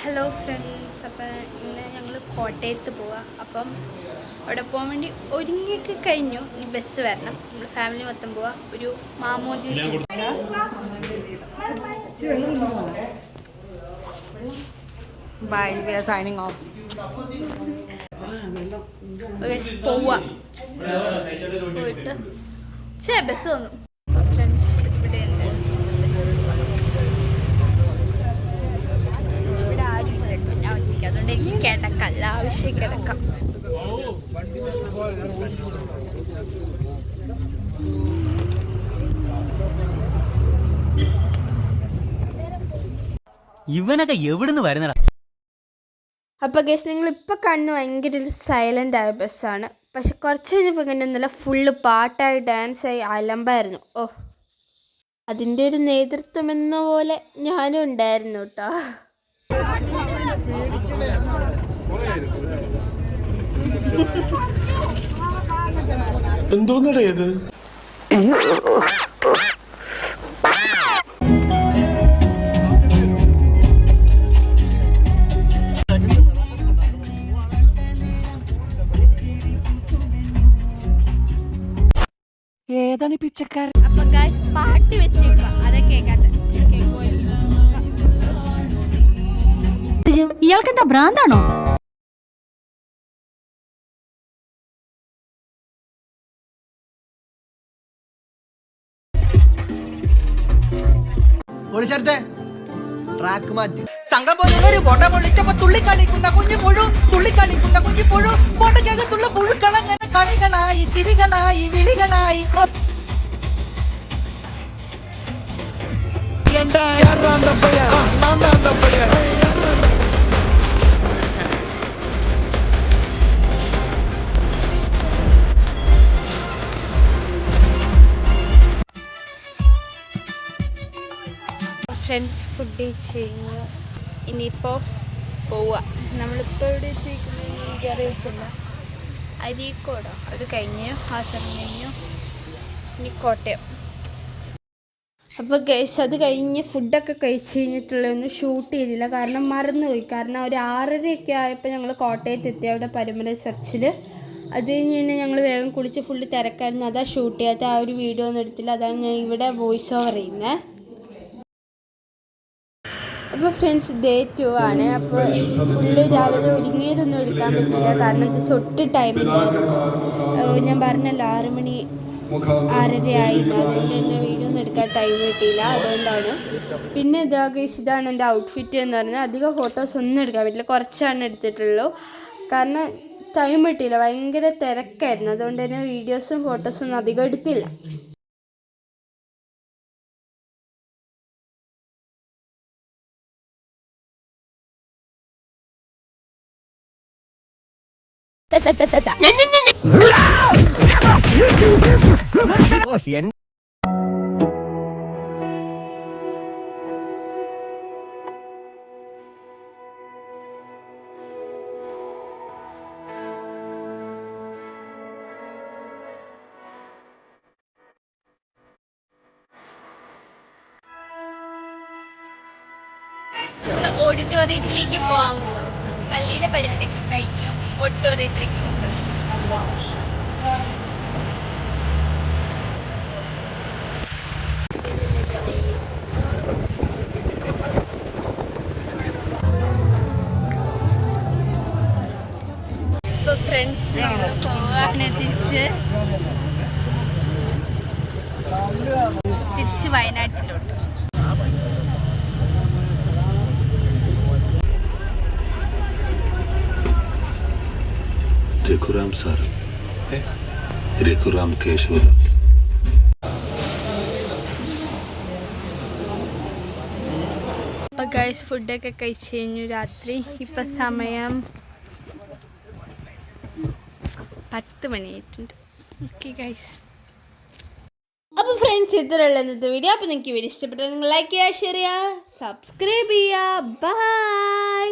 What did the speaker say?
Hello friends, അപ്പം ഇന്ന് ഞങ്ങൾ കോട്ടയത്ത് പോവാം. അപ്പം അവിടെ പോകാൻ വേണ്ടി ഒരുങ്ങിയൊക്കെ കഴിഞ്ഞു. ഇനി ബസ് വരണം. നമ്മൾ ഫാമിലി മൊത്തം പോവാം. ഒരു മാമോദീസ. Bye, we are signing off. പോവാം. പോയിട്ട് ബസ് വന്നു. ഫ്രണ്ട്സ് ഇവിടെ ഉണ്ട്. ഇവിടെ ആരും ഞാൻ ഒറ്റയ്ക്ക്, അതുകൊണ്ട് എനിക്ക് കിടക്കല്ല, ആവശ്യം കിടക്കാം. ഇവനൊക്കെ എവിടുന്ന് വരുന്നടാ? അപ്പോൾ ഗൈസ്, നിങ്ങളിപ്പോൾ കാണുന്ന ഭയങ്കര ഒരു സൈലൻ്റ് ആയ ബസ്സാണ്. പക്ഷെ കുറച്ച് കഴിഞ്ഞപ്പോൾ ഇങ്ങനെ ഒന്നുമില്ല, ഫുള്ള് പാട്ടായി ഡാൻസായി അലമ്പായിരുന്നു. അതിൻ്റെ ഒരു നേതൃത്വം എന്ന പോലെ ഞാനും ഉണ്ടായിരുന്നു കേട്ടോ. എന്തോന്നടേ ഇത്? ഏതാണ് പിച്ചക്കാരൻ? അപ്പൊ ഗൈസ്, പാട്ട് വെച്ചേക്ക, അതെ കേക്കാട്ടെ. ഇയാൾക്ക് എന്താ ഭ്രാന്താണോ? ട്രാക്ക് മാറ്റി സംഘം പോലെ ബോട്ട പൊളിച്ചപ്പോ തുള്ളിക്കളിക്കുന്ന കുഞ്ഞു പുഴു ബോട്ടക്കകത്തുള്ള പുഴുക്കളങ്ങനെ കളികളായി ചിരികളായി വിളികളായി. ഫ്രണ്ട്സ്, ഫുഡ് കഴിച്ച് കഴിഞ്ഞു. ഇനിയിപ്പോൾ പോവുക. നമ്മളിപ്പോൾ ഇവിടെ എത്തിയിരിക്കുന്നത് എനിക്കറിയത്തില്ല. അരീക്കോടോ അത് കഴിഞ്ഞു, ഹാസനം കഴിഞ്ഞു, ഇനി കോട്ടയം. അപ്പോൾ ഗൈസ്, അത് കഴിഞ്ഞ് ഫുഡൊക്കെ കഴിച്ച് കഴിഞ്ഞിട്ടുള്ളതൊന്നും ഷൂട്ട് ചെയ്തില്ല, കാരണം മറന്നുപോയി. കാരണം ഒരു 6:30 ആയപ്പോൾ ഞങ്ങൾ കോട്ടയത്ത് എത്തി, അവിടെ പരുമല ചർച്ചിൽ. അത് കഴിഞ്ഞ് പിന്നെ ഞങ്ങൾ വേഗം കുളിച്ച് ഫുള്ള് തിരക്കായിരുന്നു. അതാ ഷൂട്ട് ചെയ്യാത്ത, ആ ഒരു വീഡിയോ ഒന്നും എടുത്തില്ല. അതാണ് ഞാൻ ഇവിടെ വോയിസ് ഓവർ ചെയ്യുന്നത്. അപ്പോൾ ഫ്രണ്ട്സ്, ഡേ 2 ആണ്. അപ്പോൾ ഫുള്ള് രാവിലെ ഒരുങ്ങിയതൊന്നും എടുക്കാൻ പറ്റില്ല, കാരണം എന്താ വെച്ചാൽ ഒട്ടും ടൈമില്ലായിരുന്നു. ഞാൻ പറഞ്ഞല്ലോ 6 മണി 6:30 ആയിരുന്നു, അതുകൊണ്ട് തന്നെ വീഡിയോ ഒന്നും എടുക്കാൻ ടൈം കിട്ടിയില്ല. അതുകൊണ്ടാണ്. പിന്നെ ഇതാണ് എൻ്റെ ഔട്ട്ഫിറ്റ് എന്ന് പറഞ്ഞാൽ. അധികം ഫോട്ടോസ് ഒന്നും എടുക്കാൻ പറ്റില്ല, കുറച്ചാണ് എടുത്തിട്ടുള്ളൂ. കാരണം ടൈം കിട്ടിയില്ല, ഭയങ്കര തിരക്കായിരുന്നു. അതുകൊണ്ട് തന്നെ വീഡിയോസും ഫോട്ടോസും ഒന്നും അധികം എടുത്തില്ല. ഓഡിറ്റോറിയത്തിലേക്ക് പോകാൻ പോകും. പള്ളിയുടെ പരിപാടി കഴിഞ്ഞു, ഓഡിറ്റോറിയത്തിലേക്ക് പോകും. ഇപ്പൊ ഫ്രണ്ട്സ്, നമ്മൾ പോകാൻ തിരിച്ച് വയനാട്ടിലോട്ട്. രഘുറാം സാർ, രഘുറാം കേശവദാസ്. അപ്പോൾ ഗൈസ്, ഫുഡൊക്കെ കഴിച്ച് കഴിഞ്ഞു രാത്രി. ഇപ്പം സമയം 10 മണിയായിട്ടുണ്ട്. Okay guys. അപ്പോൾ ഫ്രണ്ട്സ്, ഇത്രയുള്ള ഇന്നത്തെ വീഡിയോ. അപ്പോൾ നിങ്ങൾക്ക് വീഡിയോ ഇഷ്ടപ്പെട്ടാൽ നിങ്ങൾ ലൈക്ക് ചെയ്യുക, ഷെയർ ചെയ്യുക, സബ്സ്ക്രൈബ് ചെയ്യുക. ബൈ.